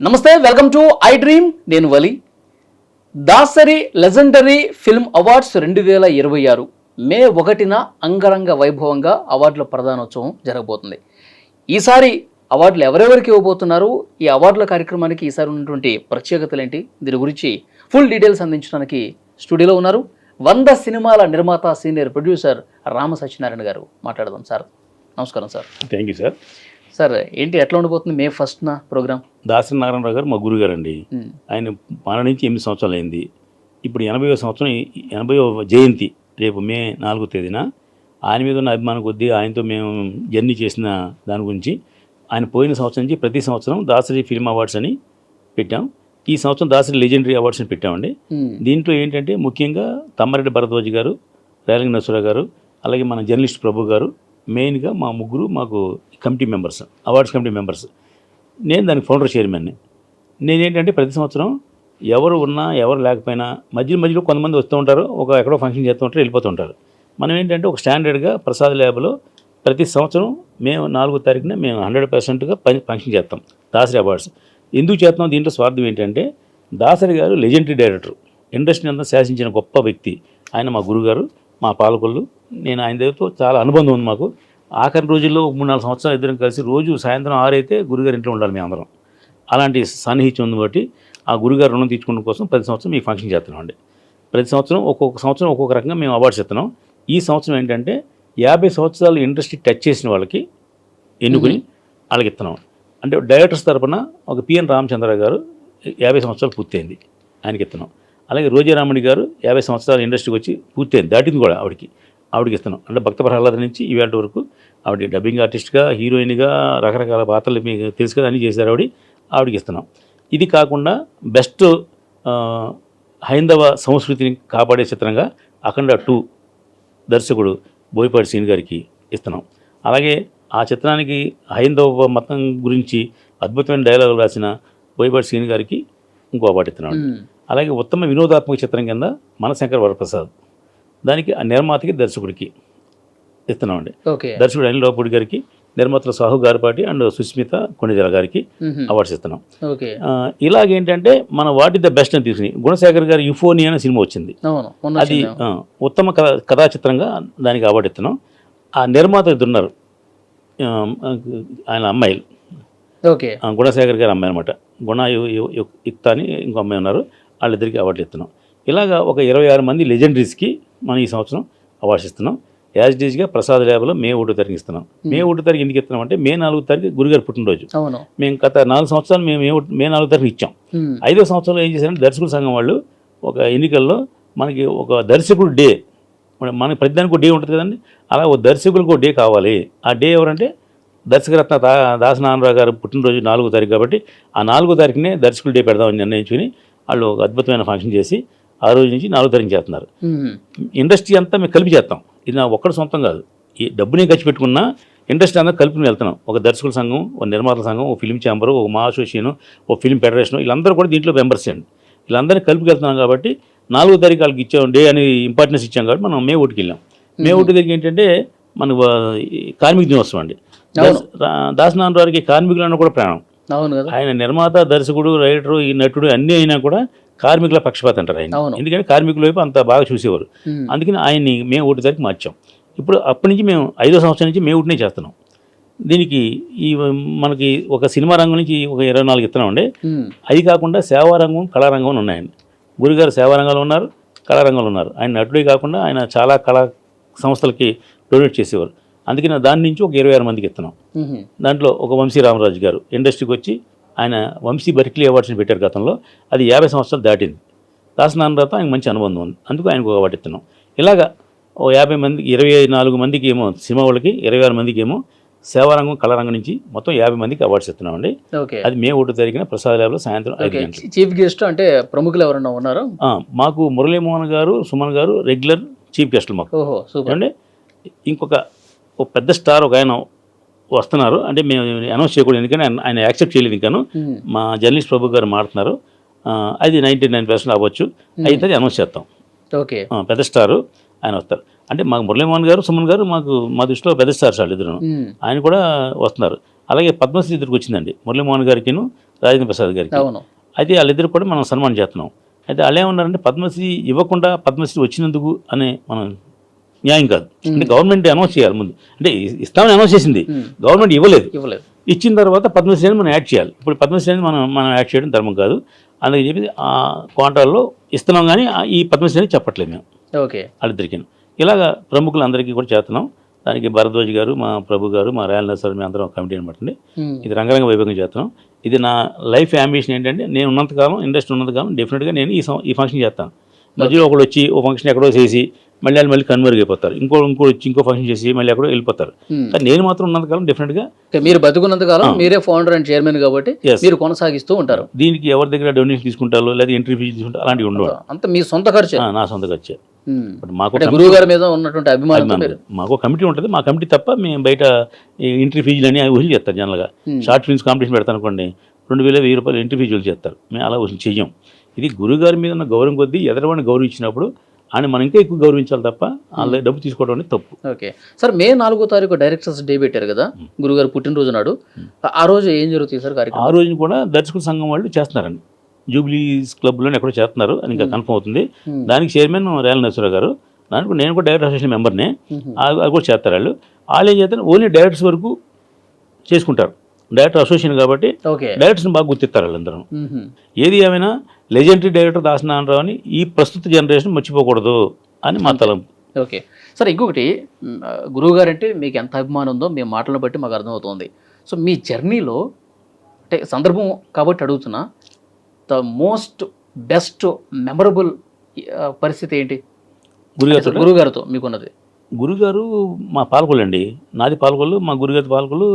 నమస్తే, welcome to I dream. నేను వలి. Dasari legendary film awards 2026 మే 1న అంగరంగ వైభవంగా అవార్డుల ప్రదానోత్సవం జరగబోతుంది. ఈసారి అవార్డులు ఎవరెవరికి ఇవ్వబోతున్నారు, ఈ అవార్డుల కార్యక్రమానికి ఈసారి ఉన్నటువంటి ప్రత్యేకతలు ఏంటి, దీని గురించి ఫుల్ డీటెయిల్స్ అందించడానికి స్టూడియోలో ఉన్నారు 100 సినిమాల నిర్మాత సీనియర్ ప్రొడ్యూసర్ రామ సత్యనారాయణ గారు. మాట్లాడదాం సార్. నమస్కారం sir. Thank you sir. Sir ఏంటి, ఎట్లా ఉండిపోతుంది మే 1న ప్రోగ్రామ్? దాసరి నారాయణరావు గారు మా గురువు గారు అండి. ఆయన మరణించి 8 సంవత్సరాలు అయింది. ఇప్పుడు 80వ సంవత్సరం, 80వ జయంతి రేపు మే 4వ తేదీన. ఆయన మీద ఉన్న అభిమానం కొద్దీ ఆయనతో మేము జర్నీ చేసిన దాని గురించి ఆయన పోయిన సంవత్సరం నుంచి ప్రతి సంవత్సరం దాసరి ఫిల్మ్ అవార్డ్స్ అని పెట్టాం. ఈ సంవత్సరం దాసరి లెజెండరీ అవార్డ్స్ అని పెట్టామండి. దీంట్లో ఏంటంటే ముఖ్యంగా తమ్మారెడ్డి భరద్వాజ్ గారు, రేలంగి నరసరావు గారు, అలాగే మన జర్నలిస్ట్ ప్రభు గారు, మెయిన్గా మా ముగ్గురు మాకు committee members, awards committee members. నేను దానికి ఫౌండర్ చైర్మన్ని. నేనేంటంటే ప్రతి సంవత్సరం ఎవరు ఉన్నా ఎవరు లేకపోయినా మధ్యలో కొంతమంది వస్తూ ఉంటారు, ఎక్కడో ఫంక్షన్ చేస్తూ ఉంటారు, వెళ్ళిపోతూ ఉంటారు. మనం ఏంటంటే ఒక స్టాండర్డ్గా ప్రసాద్ ల్యాబ్లో ప్రతి సంవత్సరం మేము 4వ తారీఖున మేము 100%గా ఫంక్షన్ చేస్తాం దాసరి అవార్డ్స్. ఎందుకు చేస్తాం? దీంట్లో స్వార్థం ఏంటంటే దాసరి గారు లెజెండరీ డైరెక్టర్, ఇండస్ట్రీ అంతా శాసించిన గొప్ప వ్యక్తి ఆయన. మా గురుగారు, మా పాలకొల్లు. నేను ఆయన దగ్గరతో చాలా అనుబంధం ఉంది మాకు. ఆఖరి రోజుల్లో 3-4 సంవత్సరాలు ఇద్దరం కలిసి రోజు సాయంత్రం 6 అయితే గురుగారు ఇంట్లో ఉండాలి మేము అందరం. అలాంటి సన్నిహిత్యం ఉంది బట్టి ఆ గురుగారు రుణం తీర్చుకోవడం కోసం ప్రతి సంవత్సరం మేము ఫంక్షన్ చేస్తున్నామండి. ప్రతి సంవత్సరం ఒక్కొక్క రకంగా మేము అవార్డ్స్ ఇస్తున్నాం. ఈ సంవత్సరం ఏంటంటే 50 సంవత్సరాలు ఇండస్ట్రీ టచ్ చేసిన వాళ్ళకి ఎన్నుకుని వాళ్ళకి ఇస్తున్నాం. అంటే డైరెక్టర్స్ తరపున ఒక పిఎన్ రామచంద్ర గారు 50 సంవత్సరాలు పూర్తయింది, ఆయనకి ఇస్తున్నాం. అలాగే రోజారామణి గారు 50 సంవత్సరాలు ఇండస్ట్రీకి వచ్చి పూర్తయింది, దాటింది కూడా ఆవిడకి ఇస్తున్నాం. అంటే భక్త ప్రహ్లాద నుంచి ఈవేళ వరకు ఆవిడ డబ్బింగ్ ఆర్టిస్ట్గా, హీరోయిన్గా రకరకాల పాత్రలు మీకు తెలుసు కదా, అన్నీ చేశారు ఆవిడకి ఇస్తున్నాం. ఇది కాకుండా బెస్ట్ హైందవ సంస్కృతిని కాపాడే చిత్రంగా అఖండ 2 దర్శకుడు బోయపాటి శ్రీను గారికి ఇస్తున్నాం. అలాగే ఆ చిత్రానికి హైందవ మతం గురించి అద్భుతమైన డైలాగులు రాసిన బోయపాటి శ్రీను గారికి ఇంకో అవార్డు ఇస్తున్నాం. అలాగే ఉత్తమ వినోదాత్మక చిత్రం కింద మనశంకర్ వరప్రసాద్, దానికి ఆ నిర్మాతకి దర్శకుడికి ఇస్తున్నామండి. దర్శకుడు అనిల్ రావుపూడి గారికి, నిర్మాతలు సాహు గారిపాటి అండ్ సుస్మిత కొండజల గారికి అవార్డ్స్ ఇస్తున్నాం. ఇలాగేంటంటే మన వాట్ ఇస్ ద బెస్ట్ అని తీసుకుని గుణశేఖర్ గారి యుఫోనియా అనే సినిమా వచ్చింది, అది ఉత్తమ కథా చిత్రంగా దానికి అవార్డు ఇస్తున్నాం. ఆ నిర్మాత ఇద్దరు ఉన్నారు, ఆయన అమ్మాయిలు, గుణశేఖర్ గారి అమ్మాయి అనమాట, గుణ యుక్త అని ఇంకో అమ్మాయి ఉన్నారు, వాళ్ళిద్దరికి అవార్డులు ఇస్తున్నాం. ఇలాగా ఒక 26 మంది లెజెండరీస్కి మనం ఈ సంవత్సరం అవార్డ్స్ ఇస్తున్నాం. యాజ్ డీజ్గా ప్రసాద్ ల్యాబ్లో మే 1వ తారీఖు ఇస్తున్నాం. మే 1వ తారీఖు ఎందుకు ఇస్తున్నాం అంటే మే 4వ తారీఖు గురుగారు పుట్టినరోజు. మేము గత 4 సంవత్సరాలు మేము మే 4వ తారీఖు ఇచ్చాం. 5వ సంవత్సరంలో ఏం చేశారంటే దర్శకుల సంఘం వాళ్ళు ఒక ఎన్నికల్లో మనకి ఒక దర్శకుడు డే, మనకి ప్రతిదానికి ఒక డే ఉంటుంది కదండి, అలా ఒక దర్శకులకు ఒక డే కావాలి. ఆ డే ఎవరంటే దర్శకరత్న దాసనారాయణరావు గారు పుట్టినరోజు 4వ తారీఖు కాబట్టి ఆ 4వ తారీఖునే దర్శకుల డే పెడదామని నిర్ణయించుకుని వాళ్ళు ఒక అద్భుతమైన ఫంక్షన్ చేసి ఆ రోజు నుంచి 4వ తారీఖు చేస్తున్నారు. ఇండస్ట్రీ అంతా మేము కలిపి చేస్తాం, ఇది నా ఒక్కడి సొంతం కాదు. ఈ డబ్బుని ఖర్చు పెట్టుకున్నా ఇండస్ట్రీ అంతా కలిపి వెళ్తున్నాం. ఒక దర్శకుల సంఘం, ఒక నిర్మాతల సంఘం, ఒక ఫిల్మ్ ఛాంబరు, ఒక మా అసోసియేషన్, ఒక ఫిల్మ్ ఫెడరేషన్, వీళ్ళందరూ కూడా దీంట్లో మెంబర్స్ అండి. వీళ్ళందరినీ కలిపి వెళ్తున్నాం కాబట్టి 4వ తారీఖు వాళ్ళకి ఇచ్చాం డే అని ఇంపార్టెన్స్ ఇచ్చాం కాబట్టి మనం మే 1కి వెళ్ళాం. మే 1 దగ్గర ఏంటంటే మనకు కార్మిక దినోత్సవం అండి. దాసనారాయణరావుకి కార్మికులన్నా కూడా ప్రాణం. ఆయన నిర్మాత, దర్శకుడు, రైటరు, ఈ నటుడు అన్నీ అయినా కూడా కార్మికుల పక్షపాతం అంటారు ఆయన. ఎందుకంటే కార్మికుల వైపు అంత బాగా చూసేవారు. అందుకని ఆయన్ని మే 1 తారీఖు మార్చాం. ఇప్పుడు అప్పటి నుంచి మేము 5వ సంవత్సరం నుంచి మే 1నే చేస్తున్నాం. దీనికి మనకి ఒక సినిమా రంగం నుంచి ఒక 24 ఇస్తున్నామండి. అది కాకుండా సేవారంగం, కళారంగం ఉన్నాయండి. గురుగారు సేవారంగంలో ఉన్నారు, కళారంగంలో ఉన్నారు. ఆయన నటుడే కాకుండా ఆయన చాలా కళా సంస్థలకి డొనేట్ చేసేవారు. అందుకని దాని నుంచి ఒక 26 మందికి ఇస్తున్నాం. దాంట్లో ఒక వంశీ రామరాజు గారు ఇండస్ట్రీకి వచ్చి ఆయన వంశీ బర్క్లీ అవార్డ్స్ని పెట్టారు గతంలో, అది 50 సంవత్సరాలు దాటింది. దాసనారాయణరావుతో ఆయనకు మంచి అనుబంధం ఉంది, అందుకు ఆయనకు ఒక అవార్డు ఇస్తున్నాం. ఇలాగా ఓ 50 మంది, 24 మందికి ఏమో సినిమా వాళ్ళకి, 26 మందికి ఏమో సేవారంగం, కళారంగం నుంచి మొత్తం 50 మందికి అవార్డ్స్ ఇస్తున్నామండి. అది మే 1 తారీఖున ప్రసాద్ ల్యాబ్లో సాయంత్రం 5 గంటలకు. చీఫ్ గెస్ట్ అంటే ప్రముఖులు ఎవరన్నా ఉన్నారా? మాకు మురళీమోహన్ గారు, సుమన్ గారు రెగ్యులర్ చీఫ్ గెస్టులు మాకు అంటే. ఇంకొక పెద్ద స్టార్ ఒక ఆయన వస్తున్నారు, అంటే మేము అనౌన్స్ చేయకూడదు ఎందుకంటే ఆయన యాక్సెప్ట్ చేయలేదు ఇంకాను. మా జర్నలిస్ట్ ప్రభు గారు మాట్లాడుతున్నారు, అది 99% అవ్వచ్చు, అయితే అది అనౌన్స్ చేస్తాం. పెద్ద స్టారు ఆయన వస్తారు. అంటే మాకు మురళీమోహన్ గారు, సుమన్ గారు మా దృష్టిలో పెద్ద స్టార్స్ వాళ్ళు ఇద్దరు, ఆయన కూడా వస్తున్నారు. అలాగే పద్మశ్రీ ఇద్దరికి వచ్చిందండి, మురళీమోహన్ గారికిను రాజేంద్ర ప్రసాద్ గారికి. అవును. అయితే వాళ్ళిద్దరు కూడా మనం సన్మానం చేస్తున్నాం. అయితే వాళ్ళు ఏమన్నారంటే పద్మశ్రీ ఇవ్వకుండా పద్మశ్రీ వచ్చినందుకు అనే మనం న్యాయం కాదు. అంటే గవర్నమెంట్ అనౌన్స్ చేయాలి ముందు. అంటే ఇస్తామని అనౌన్స్ చేసింది, గవర్నమెంట్ ఇవ్వలేదు. ఇచ్చిన తర్వాత పద్మశ్రీ అని మనం యాడ్ చేయాలి. ఇప్పుడు పద్మశ్రీ అని మనం యాడ్ చేయడం ధర్మం కాదు. అందుకని చెప్పి ఆ క్వాంటాల్లో ఇస్తున్నాం, కానీ ఈ పద్మశ్రీ అని చెప్పట్లేదు మేము. ఓకే. వాళ్ళిద్దరికీ ఇలాగా ప్రముఖులందరికీ కూడా చేస్తున్నాం. దానికి భరద్వాజ్ గారు, మా ప్రభు గారు, మా రాయల్ నర్సర్, మేము అందరం కమిటీ అనమాట అండి. ఇది రంగరంగ వైభవంగా చేస్తున్నాం. ఇది నా లైఫ్ యాంబిషన్ ఏంటంటే, నేను ఉన్నంతకాలం, ఇండస్ట్రీ ఉన్నంతకాలం డెఫినెట్గా నేను ఈ ఫంక్షన్ చేస్తాను. మధ్యలో ఒకడు వచ్చి ఓ ఫంక్షన్ ఎక్కడో చేసి మళ్ళీ కన్వర్గైపోతారు, ఇంకో వచ్చి ఇంకో ఫంక్షన్ చేసి మళ్ళీ ఎక్కడో వెళ్ళిపోతారు. నేను మాత్రం ఉన్నంతకాలం డెఫినెట్గా, మీరు బతుకున్నంతకాలం మీరే ఫౌండర్ అండ్ చైర్మన్ కాబట్టి మీరు కొనసాగిస్తూ ఉంటారు. దీనికి ఎవరి దగ్గర డొనేషన్ తీసుకుంటారో లేదా ఎంట్రీ ఫీజు తీసుకుంటారో అలాంటివి ఉండవు. అంత మీ సొంత ఖర్చు? నా సొంత ఖర్చు. మాకు గురువు గారి మీద ఉన్నటువంటి అభిమానం, మాకు కమిటీ ఉంటుంది. మా కమిటీ తప్ప మేము బయట ఎంట్రీ ఫీజులు అని వసూలు చేస్తారు. జనరల్గా షార్ట్ ఫిల్మ్స్ కాంపిటీషన్ పెడతాను అనుకోండి, 2000, 1000 రూపాయలు ఎంట్రీ ఫీజులు చేస్తారు. మేము అలా వసూలు చెయ్యం. ఇది గురుగారి మీద ఉన్న గౌరవం కొద్దీ ఎదరవాడిని గౌరవించినప్పుడు ఆయన మనం ఇంకా ఎక్కువ గౌరవించాలి తప్ప వాళ్ళ డబ్బు తీసుకోవడం అనేది తప్పు. ఓకే సార్, మే 4వ తారీఖు డైరెక్టర్స్ డే పెట్టారు కదా గురుగారు పుట్టినరోజు నాడు. ఆ రోజు ఏం జరుగుతుంది సార్ కార్యక్రమం? ఆ రోజు కూడా దర్శకుల సంఘం వాళ్ళు చేస్తున్నారండి. జూబ్లీస్ క్లబ్లోనే ఎక్కడో చేస్తున్నారు అని ఇంకా కన్ఫర్మ్ అవుతుంది. దానికి చైర్మన్ రాయల్ నరసింహరావు గారు, దానికి నేను కూడా డైరెక్టర్ అసోసియేషన్ మెంబర్నే. అది కూడా చేస్తారు. వాళ్ళు ఏం చేస్తారు, ఓన్లీ డైరెక్టర్స్ వరకు చేసుకుంటారు. డైరెక్టర్ అసోసియేషన్ కాబట్టి డైరెక్టర్స్ని బాగా గుర్తిస్తారు వాళ్ళందరూ. ఏది ఏమైనా లెజెండరీ డైరెక్టర్ దాసనారాయణరావు అని ఈ ప్రస్తుత జనరేషన్ మర్చిపోకూడదు అని మా తలంపు. ఓకే సార్, ఇంకొకటి గురువు గారు అంటే మీకు ఎంత అభిమానం ఉందో మీ మాటలను బట్టి మాకు అర్థమవుతుంది. సో మీ జర్నీలో అంటే సందర్భం కాబట్టి అడుగుతున్నా, ద మోస్ట్ బెస్ట్ మెమరబుల్ పరిస్థితి ఏంటి గురుగారితో మీకున్నది? గురుగారు మా పాలకొల్లు అండి, నాది పాలకొల్లు, మా గురుగారి పాలకొల్లు,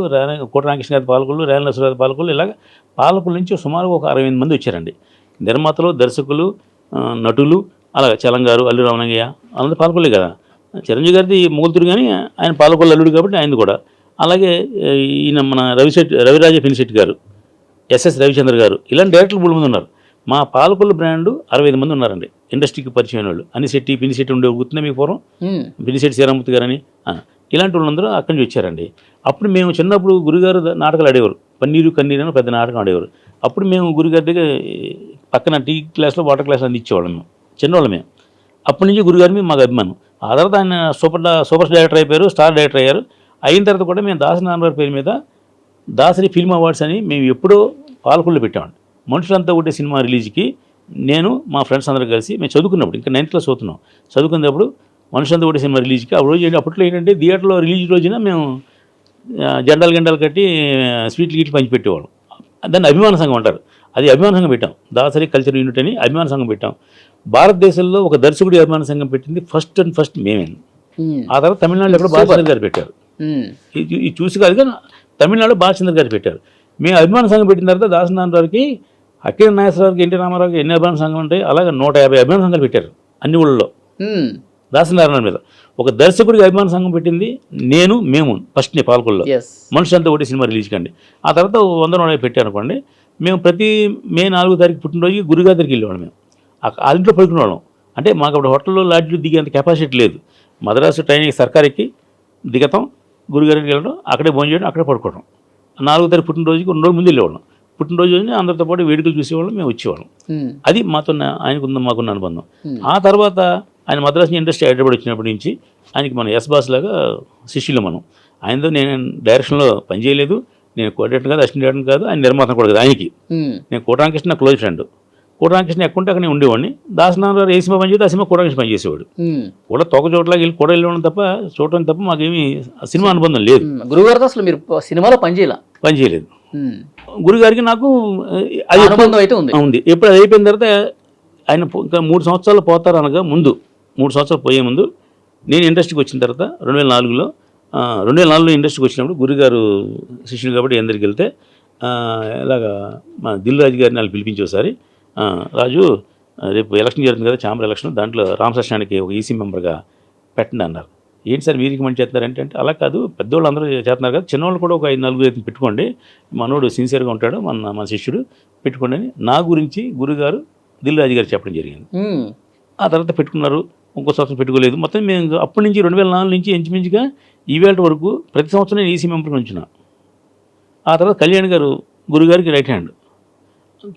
కోట రామకృష్ణ గారి పాలకొల్లు, రాయల నరసింహ గారి పాలకొల్లు. ఇలాగ పాలకొల్లు నుంచి సుమారు ఒక 68 మంది వచ్చారండి. నిర్మాతలు, దర్శకులు, నటులు, అలాగే చలంగారు, అల్లు రామలింగయ్య అందరూ పాలకొల్లే కదా. చిరంజీవి గారిది మొగులుతురు, కానీ ఆయన పాలకొల్లు అల్లుడు కాబట్టి ఆయనది కూడా. అలాగే ఈయన మన రవిరాజ పినిశెట్టి గారు, ఎస్ఎస్ రవిచంద్ర గారు, ఇలాంటి డైరెక్టర్లు 3 మంది ఉన్నారు. మా పాలకొల్లు బ్రాండ్ 65 మంది ఉన్నారండి ఇండస్ట్రీకి పరిచయం వాళ్ళు. అనిశెట్టి, పినిశెట్టి ఉండే గుర్తున్నా మీకు పూర్వం, పినిశెట్టి శ్రీరామూర్తి గారని, ఇలాంటి వాళ్ళందరూ అక్కడి నుంచి వచ్చారండి. అప్పుడు మేము చిన్నప్పుడు గురుగారు నాటకాలు ఆడేవారు, పన్నీరు కన్నీరు అని పెద్ద నాటకం ఆడేవారు. అప్పుడు మేము గురుగారి దగ్గర పక్కన టీ క్లాస్లో వాటర్ క్లాస్ అందించేవాళ్ళం. మేము చిన్నవాళ్ళం. మేము అప్పటి నుంచి గురుగారి మీద మాకు అభిమానం. ఆ తర్వాత ఆయన సూపర్ డైరెక్టర్ అయిపోయారు, స్టార్ డైరెక్టర్ అయ్యారు. అయిన తర్వాత కూడా మేము దాసనారాయణ పేరు మీద దాసరి ఫిల్మ్ అవార్డ్స్ అని మేము ఎప్పుడో పాలకొల్లు పెట్టామండి. మనుషులంతా ఒకటే సినిమా రిలీజ్కి నేను మా ఫ్రెండ్స్ అందరూ కలిసి మేము చదువుకున్నప్పుడు, ఇంకా 9th క్లాస్ చదువుతున్నాం, చదువుకున్నప్పుడు మనుషులంతా ఒకటే సినిమా రిలీజ్కి ఆ రోజు అప్పట్లో ఏంటంటే థియేటర్లో రిలీజ్ రోజున మేము జెండాలు కట్టి స్వీట్లు గీట్లు పంచిపెట్టేవాళ్ళం. దాన్ని అభిమాన సంఘం అంటారు. అది అభిమాన సంఘం పెట్టాం, దాసరి కల్చర్ యూనిట్ అని అభిమాన సంఘం పెట్టాం. భారతదేశంలో ఒక దర్శకుడి అభిమాన సంఘం పెట్టింది ఫస్ట్ మేమే. ఆ తర్వాత తమిళనాడులో ఎక్కడ బాలచంద్ర గారు పెట్టారు. ఇది చూసి కాదు కానీ తమిళనాడులో బాలచంద్ర గారు పెట్టారు. మేము అభిమాన సంఘం పెట్టిన తర్వాత దాసనారాయణరావుకి, అక్కినేని నాగేశ్వరరావుకి, ఎన్టీ రామారావుకి ఎన్ని అభిమాన సంఘం ఉంటాయి, అలాగే 150 అభిమాన సంఘాలు పెట్టారు అన్ని ఊళ్ళలో దాసనారాయణ మీద. ఒక దర్శకుడికి అభిమాన సంఘం పెట్టింది మేము ఫస్ట్ని పాలకొల్లో మనుషులంతా ఒకటి సినిమా రిలీజ్ కండి. ఆ తర్వాత 100 పెట్టారు అనుకోండి. మేము ప్రతి మే 4వ తారీఖు పుట్టినరోజుకి గురుగారి దగ్గరికి వెళ్ళేవాళ్ళం. మేము ఆ ఇంట్లో పడుకునేవాళ్ళం. అంటే మాకు అప్పుడు హోటల్లో లాడ్జ్లో దిగేంత కెపాసిటీ లేదు. మద్రాసు ట్రైనింగ్ సర్కార్కి దిగతాం, గురుగారికి వెళ్ళడం, అక్కడే భోజనం చేయడం, అక్కడే పడుకోవడం. 4వ తారీఖు పుట్టినరోజుకి 2 రోజుల ముందు వెళ్ళేవాళ్ళం. పుట్టినరోజు అందరితో పాటు వేడుకలు చూసేవాళ్ళం, మేము వచ్చేవాళ్ళం. అది మాతో ఆయనకున్న మాకున్న అనుబంధం. ఆ తర్వాత ఆయన మద్రాసు ఇండస్ట్రీ హైదరాబాద్ వచ్చినప్పటి నుంచి ఆయనకి మనం ఎస్ బాస్ లాగా శిష్యులు మనం. ఆయనతో నేను డైరెక్షన్లో పనిచేయలేదు, నేను కోఆర్డినేటర్ కాదు, అసిస్టెంట్ డైరెక్టర్ కాదు, ఆయన నిర్మాత కూడా కాదు. ఆయనకి నేను కోటరామకృష్ణ క్లోజ్ ఫ్రెండ్. కోటరామకృష్ణ ఎక్కుంటే అక్కడ నేను ఉండేవాడిని. దాసనారాయణ ఏ సినిమా పనిచేస్తే ఆ సినిమా కోటరామకృష్ణ పనిచేసేవాడు. కూడా తొక్క చోట్లకి వెళ్ళి కూడా వెళ్ళడం తప్ప చూడటం తప్ప మాకేమీ సినిమా అనుబంధం లేదు. గురుగారితో అసలు మీరు సినిమాలో పనిచేయలేదు. గురుగారికి నాకు అది అనుబంధం అయితే ఉంది. ఎప్పుడు అది అయిపోయిన తర్వాత ఆయన ఇంకా 3 సంవత్సరాలు పోతారు అనగా ముందు, 3 సంవత్సరాలు పోయే ముందు నేను ఇండస్ట్రీకి వచ్చిన తర్వాత 2004లో ఇండస్ట్రీకి వచ్చినప్పుడు గురుగారు శిష్యులు కాబట్టి అందరికి వెళ్తే ఇలాగా మా దిల్ రాజు గారిని వాళ్ళు పిలిపించి ఒకసారి, రాజు రేపు ఎలక్షన్ జరుగుతుంది కదా, ఛాంబర్ ఎలక్షన్, దాంట్లో రామకృష్ణానికి ఒక ఈసీ మెంబర్గా పెట్టండి అన్నారు. ఏంటి సార్ వీరికి మంచి చేస్తున్నారంటే, అంటే అలా కాదు, పెద్దవాళ్ళు అందరూ చేస్తున్నారు కదా, చిన్నవాళ్ళు కూడా ఒక 5-4 పెట్టుకోండి, మనోడు సిన్సియర్గా ఉంటాడు, మన శిష్యుడు పెట్టుకోండి అని నా గురించి గురుగారు దిల్ రాజు గారు చెప్పడం జరిగింది. ఆ తర్వాత పెట్టుకున్నారు. ఇంకో సంవత్సరం పెట్టుకోలేదు. మొత్తం మేము అప్పటి నుంచి 2004 నుంచి ఇంచుమించుగా ఈవేళ వరకు ప్రతి సంవత్సరం నేను ఈసీ మెంబర్గా ఉంచిన. ఆ తర్వాత కళ్యాణ్ గారు గురుగారికి రైట్ హ్యాండ్.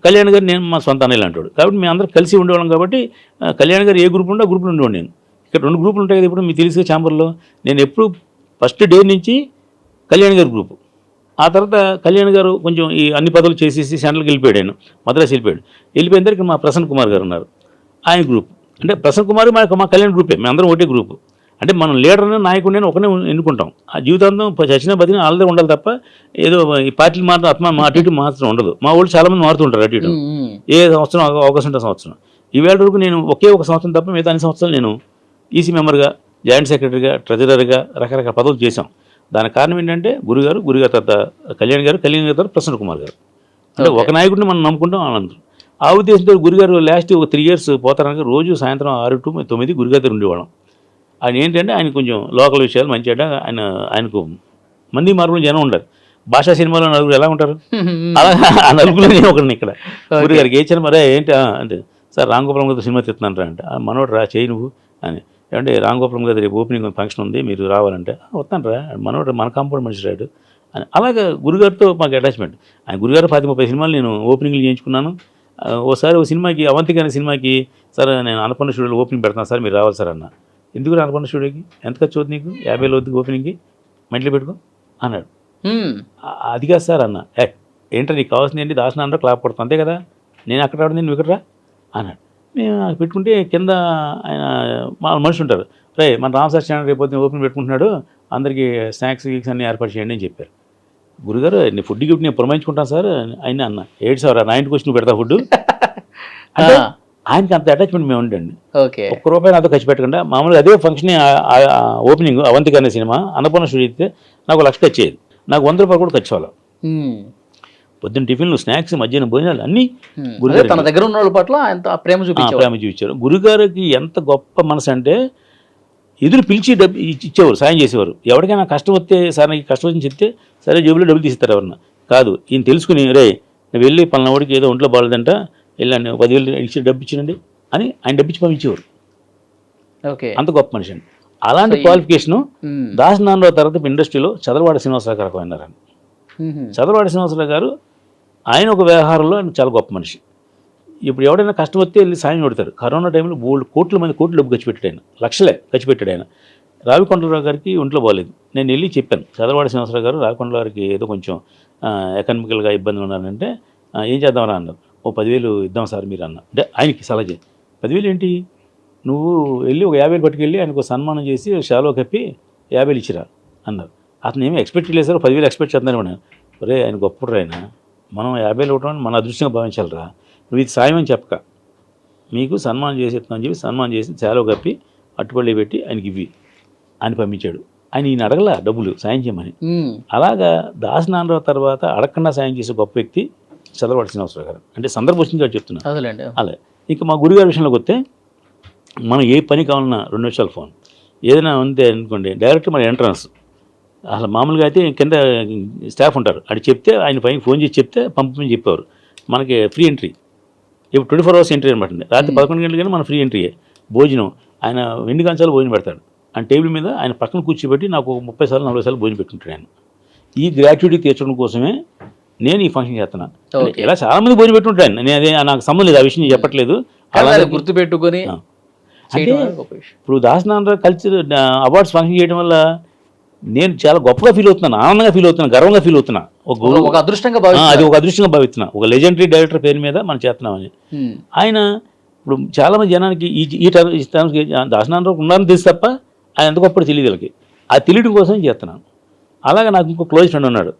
కళ్యాణ్ గారు నేను మా సొంత అన్నయ్యలు అంటాడు. కాబట్టి మేము అందరం కలిసి ఉండేవాళ్ళం. కాబట్టి కళ్యాణ్ గారు ఏ గ్రూప్ ఉంటే ఆ గ్రూప్లో ఉండేవాడు. నేను ఇక్కడ 2 గ్రూపులు ఉంటాయి కదా, ఇప్పుడు మీకు తెలిసే ఛాంబర్లో నేను ఎప్పుడు ఫస్ట్ డే నుంచి కళ్యాణ్ గారి గ్రూపు. ఆ తర్వాత కళ్యాణ్ గారు కొంచెం ఈ అన్ని పదవులు చేసేసి సెంట్రల్కి వెళ్ళిపోయాడు. ఆయన మద్రాసు వెళ్ళిపోయిన తర్వాత మా ప్రసన్న కుమార్ గారు ఉన్నారు, ఆయన గ్రూప్. అంటే ప్రసన్న కుమార్ మా కళ్యాణ్ గ్రూపే, మేము అందరం ఒకటే గ్రూపు. అంటే మనం లీడర్ని నాయకుడిని ఒకనే ఎన్నుకుంటాం. ఆ జీవితాంతం చచ్చిన బతిని వాళ్ళదే ఉండాలి తప్ప ఏదో ఈ పార్టీలు మాత్రం అటు ఇటు మాత్రం ఉండదు. మా వాళ్ళు చాలామంది మారుతుంటారు అటు ఇటు, ఏ సంవత్సరం అవకాశం ఉంటే సంవత్సరం. ఈవేళ వరకు నేను ఒకే ఒక సంవత్సరం తప్ప మిగతా అన్ని సంవత్సరాలు నేను ఈసీ మెంబర్గా, జాయింట్ సెక్రటరీగా, ట్రెజరర్గా రకరకాల పదవులు చేశాం. దానికి కారణం ఏంటంటే గురుగారు తర్వాత కళ్యాణ్ గారు తర్వాత ప్రసన్న కుమార్ గారు. అంటే ఒక నాయకుడిని మనం నమ్ముకుంటాం వాళ్ళందరూ. ఆ ఉద్దేశంతో గురుగారు లాస్ట్ ఒక 3 years పోతారనగా రోజు సాయంత్రం 6 to 9 గురుగారి దగ్గర ఉండేవాళ్ళం. ఆయన ఏంటంటే ఆయన కొంచెం లోకల్ విషయాలు మంచిగా, ఆయనకు మంది మార్పులు జనం ఉండరు. భాషా సినిమాలో నలుగురు ఎలా ఉంటారు అలా ఆ నలుగురులో నేను ఒకరిని ఇక్కడ. గురుగారికి ఏ సినిమా ఏంటి అంటే, సార్ రామ్ గోపాలం గారితో సినిమా తీస్తున్నాను రా అంటే, మనోడు రా చేయి నువ్వు అని. ఏమంటే రామ్ గోపాలం గారి రేపు ఓపెనింగ్ ఫంక్షన్ ఉంది మీరు రావాలంటే, వస్తాను రా మనోడు మన కాంపౌండ్ మనిషి రాడు అని. అలాగా గురుగారితో మాకు అటాచ్మెంట్. ఆయన గురుగారు 10-30 సినిమాలు నేను ఓపెనింగ్లు చేయించుకున్నాను. ఓసారి ఒక సినిమాకి అవంతిక అనే సినిమాకి, సార్ నేను అన్నపూర్ణ స్టూడియోలో ఓపెనింగ్ పెడతాను సార్ మీరు రావాలి సార్ అన్న. ఎందుకు అన్నపూర్ణ స్టూడియోకి ఎంత ఖర్చు అవుతుంది నీకు, 50,000 అవుతుంది ఓపెనింగ్కి, మెంట్లో పెట్టుకో అన్నాడు. అది కాదు సార్ అన్న. ఏంటో నీకు కావాల్సింది ఏంటి, దాసనాంలో క్లాప్ కొడతాను అంతే కదా, నేను అక్కడ రావడం నువ్వు ఇక్కడ రా అన్నాడు. మేము పెట్టుకుంటే కింద ఆయన మా మనిషి ఉంటారు, రే మన రామసార్ ఛానల్ రేపు ఓపెన్ పెట్టుకుంటున్నాడు, అందరికీ స్నాక్స్ గీక్స్ అన్నీ ఏర్పాటు చేయండి అని చెప్పారు. గురుగారు నీ ఫుడ్ గిఫ్ట్ నేను పురమాయించుకుంటాను సార్ ఆయన అన్న. 7 సార్ నా ఇంటికి వచ్చి నువ్వు పెడతా ఫుడ్ అంటే ఆయనకి అంత అటాచ్మెంట్ మేము ఉండండి. ₹1 నాతో ఖర్చు పెట్టకుండా మామూలుగా అదే ఫంక్షన్ ఓపెనింగ్ అవంతిక అనే సినిమా అన్నపూర్ణ స్టూడియో ఇస్తే నాకు ₹1,00,000 ఖర్చు అయ్యేది. నాకు ₹100 కూడా ఖర్చు అవ్వాలి. పొద్దున్న టిఫిన్లు, స్నాక్స్, మధ్యాహ్నం భోజనాలు అన్నీ గురుగారు తన దగ్గర ఉన్న వాళ్ళ పట్ల ఎంత ప్రేమ చూపించారు. గురుగారికి ఎంత గొప్ప మనసు అంటే ఎదురు పిలిచి డబ్బు ఇచ్చేవారు, సాయం చేసేవారు. ఎవరికైనా కష్టం వస్తే సార్ నాకు కష్టం వచ్చి చెప్తే సరే జేబులో డబ్బులు తీస్తారు ఎవరన్నా. కాదు ఈయన తెలుసుకుని, రే నువ్వు వెళ్ళి పలానావాడికి ఏదో ఒంట్లో బాగలేదంట వెళ్ళండి 10,000 ఇచ్చి డబ్బు ఇచ్చినండి అని ఆయన డబ్బు ఇచ్చి పంపించేవారు. అంత గొప్ప మనిషి అండి. అలాంటి క్వాలిఫికేషను దాసనారాయణరావు తర్వాత ఇండస్ట్రీలో చదలవాడ శ్రీనివాసరావు గారు అయినారండి. చదలవాడ శ్రీనివాసరావు గారు ఆయన ఒక వ్యవహారంలో ఆయన చాలా గొప్ప మనిషి. ఇప్పుడు ఎవడైనా కష్టం వస్తే వెళ్ళి సాయం కొడతారు. కరోనా టైంలో కోట్ల డబ్బు ఖర్చు పెట్టాడు ఆయన, లక్షలే ఖర్చు పెట్టాడు ఆయన. రావికొండలరావు గారికి ఒంట్లో బాగలేదు, నేను వెళ్ళి చెప్పాను చదలవాడ శ్రీనివాసరావు గారు రావికొండల గారికి ఏదో కొంచెం ఎకనామికల్గా ఇబ్బందులు ఉన్నారంటే ఏం చేద్దామని అన్నారు. 10,000 ఇద్దాం సార్ మీరు అన్న. అంటే ఆయనకి సలహా 10,000 ఏంటి, నువ్వు వెళ్ళి ఒక 50,000 పట్టుకెళ్ళి ఆయనకు సన్మానం చేసి షాలో కప్పి 50,000 ఇచ్చిరా అన్నారు. అతను ఏమీ ఎక్స్పెక్ట్ లేదు సార్, 10,000 ఎక్స్పెక్ట్ చేద్దాను మనం. ఒరే ఆయన గొప్పడు ఆయన, మనం 50,000 ఇవ్వడం మన అదృష్టంగా భావించాలిరా, నువ్వు ఇది సాయం అని చెప్పక మీకు సన్మానం చేసేస్తాను అని చెప్పి సన్మానం చేసి షాలో కప్పి అట్టుపల్లి పెట్టి ఆయనకి ఇవి అని పంపించాడు. ఆయన ఈయన అడగల డబ్బులు సాయం చేయమని. అలాగా దాసనారాయణరావు తర్వాత అడగకుండా సాయం చేసే గొప్ప వ్యక్తి చదలవాడ శ్రీనివాసరావు గారు. అంటే సందర్భం వచ్చింది చెప్తున్నాను. అలా ఇంకా మా గురుగారి విషయంలోకి వస్తే మనం ఏ పని కావాలన్నా 2 నిమిషాలు ఫోన్, ఏదైనా ఉంటే అనుకోండి డైరెక్ట్ మన ఎంట్రన్స్. అసలు మామూలుగా అయితే కింద స్టాఫ్ ఉంటారు, అది చెప్తే ఆయన పైన ఫోన్ చేసి చెప్తే పంపమని చెప్పేవారు. మనకి ఫ్రీ ఎంట్రీ, ఇప్పుడు 24 hours ఎంట్రీ అనమాట. రాత్రి 11 గంటల కానీ మన ఫ్రీ ఎంట్రీయే. భోజనం ఆయన 2 కంచాలు భోజనం పెడతాడు. ఆయన టేబుల్ మీద ఆయన పక్కన కూర్చోబెట్టి నాకు 30 సార్లు 40 సార్లు భోజనం పెట్టుకుంటాడు ఆయన. ఈ గ్రాట్యుటీ తీర్చడం కోసమే నేను ఈ ఫంక్షన్ చేస్తున్నా. ఇలా చాలా మంది భోజనం పెట్టుకుంటాను నేను, అదే నాకు సంబంధం లేదు, ఆ విషయం చెప్పట్లేదు. అలా గుర్తుపెట్టుకొని అంటే ఇప్పుడు దాసనారాయణరావు కల్చర్ అవార్డ్స్ ఫంక్షన్ చేయడం వల్ల నేను చాలా గొప్పగా ఫీల్ అవుతున్నాను, ఆనందంగా ఫీల్ అవుతున్నాను, గర్వంగా ఫీల్ అవుతున్నా. ఒక అదృష్టంగా అది ఒక అదృష్టంగా భావిస్తున్నా. ఒక లెజెండరీ డైరెక్టర్ పేరు మీద మనం చేస్తున్నామని. ఆయన ఇప్పుడు చాలామంది జనానికి ఈ టైమ్స్కి దాసనారాయణరావు ఉన్నారని తెలుసు తప్ప ఆయన ఎంత గొప్పటి తెలియదు వీళ్ళకి. ఆ తెలియడం కోసం చేస్తున్నాను. అలాగే నాకు ఇంకో క్లోజ్ ఫ్రెండ్ ఉన్నాడు,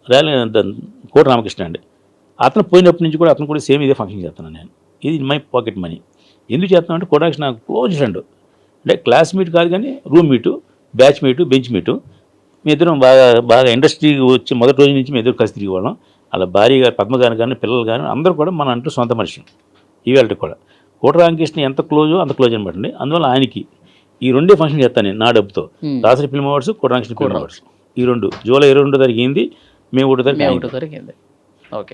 కోట రామకృష్ణ అండి. అతను పోయినప్పటి నుంచి కూడా అతను కూడా సేమ్ ఇదే ఫంక్షన్ చేస్తున్నాను నేను. ఇది మై పాకెట్ మనీ. ఎందుకు చేస్తున్నాను అంటే కోటాకి నాకు క్లోజ్ ఫ్రెండ్. అంటే క్లాస్మేట్ కాదు కానీ roommate, batchmate, benchmate. మీ ఇద్దరం బాగా ఇండస్ట్రీకి వచ్చి మొదటి రోజు నుంచి మీ ఇద్దరు కలిసి తిరిగి వాళ్ళం. అలా భార్య గారు పద్మ గారు కానీ పిల్లలు కానీ అందరూ కూడా మన అంటూ సొంత మనిషి. ఈవేళకి కూడా కోట రామకృష్ణ ఎంత క్లోజో అంత క్లోజ్ అనమాట అండి. అందువల్ల ఆయనకి ఈ 2 ఫంక్షన్ చేస్తాను నేను నా డబ్బుతో. దాసరి ఫిల్మ్ అవార్డ్స్, కోట రామకృష్ణ ఫిల్మ్ అవార్డ్స్. ఈ 2 జూలై 22 జరిగింది, మే 1 తారీఖు.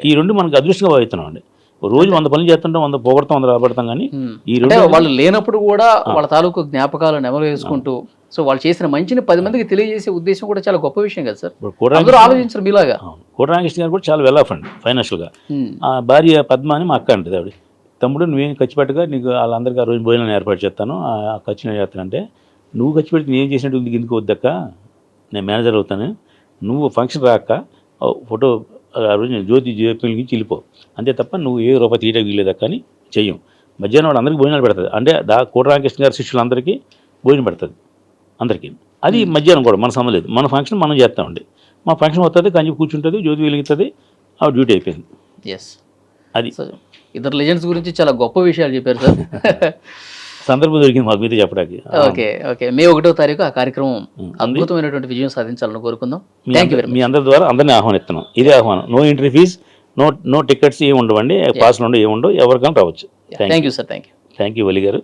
ఈ 2 మనకు అదృష్టంగా భావిస్తున్నాం అండి. రోజు 100 పనులు చేస్తుంటాం, 100 పోగొడతాం, 100 రాబడతాం. కానీ ఈ 2 వాళ్ళు లేనప్పుడు కూడా వాళ్ళ తాలూకు జ్ఞాపకాలను నెమరు వేసుకుంటూ సో వాళ్ళు చేసిన మంచిని 10 మందికి తెలియజేసే ఉద్దేశం కూడా చాలా గొప్ప విషయం కదా సార్. అందరూ ఆలోచించరు మీలాగా. కోటరామకృష్ణ గారు కూడా చాలా వెల్ ఆఫ్ అండి ఫైనాన్షియల్గా. ఆ భార్య పద్మ అని మా అక్క అంటది ఆవిడ. తమ్ముడు నువ్వేం ఖర్చు పెట్టగా నీకు వాళ్ళందరికీ ఆ రోజు భోజనాన్ని ఏర్పాటు చేస్తాను, ఆ ఖర్చు నేను చేస్తానంటే, నువ్వు ఖర్చు పెట్టి నేను చేసినట్టు ఎందుకు వద్దక్క, నేను మేనేజర్ అవుతాను, నువ్వు ఫంక్షన్ రాక ఫోటో ఆ రోజు నేను జ్యోతి వెలిగించి వెళ్ళిపో, అంతే తప్ప నువ్వు ఏ రూపాయి తీయటం వీలేదక్క అని చెయ్యం. మధ్యాహ్నం వాడు అందరికీ భోజనాలు పెడుతుంది, అంటే కోటరామకృష్ణ గారి శిష్యులందరికీ భోజనం పెడుతుంది అందరికీ. అది మధ్యాహ్నం కూడా మన సంబంధం లేదు, మన ఫంక్షన్ మనం చేస్తామండి. మా ఫంక్షన్ వస్తుంది, కంచి కూర్చుంటుంది, జ్యోతి వెలుగుతుంది, ఆ డ్యూటీ అయిపోయింది. ఎస్, అది ఇద్దరు లెజెండ్స్ గురించి చాలా గొప్ప విషయాలు చెప్పారు సార్. సందర్భం దొరికింది మాకు మీద చెప్పడానికి. ఓకే ఓకే, మే 1వ తారీఖు ఆ కార్యక్రమం అద్భుతమైనటువంటి విజయం సాధించాలని కోరుకుందాం. Thank you very much. మీ అందరి ద్వారా అందరినీ ఆహ్వానిస్తున్నాం, ఇదే ఆహ్వానం. No entry fee, no tickets ఏమి ఉండవండి, పాస్లు ఉండవు, ఏమి ఉండవు, ఎవరికైనా రావచ్చు. Thank you sir. Thank you Vali గారు.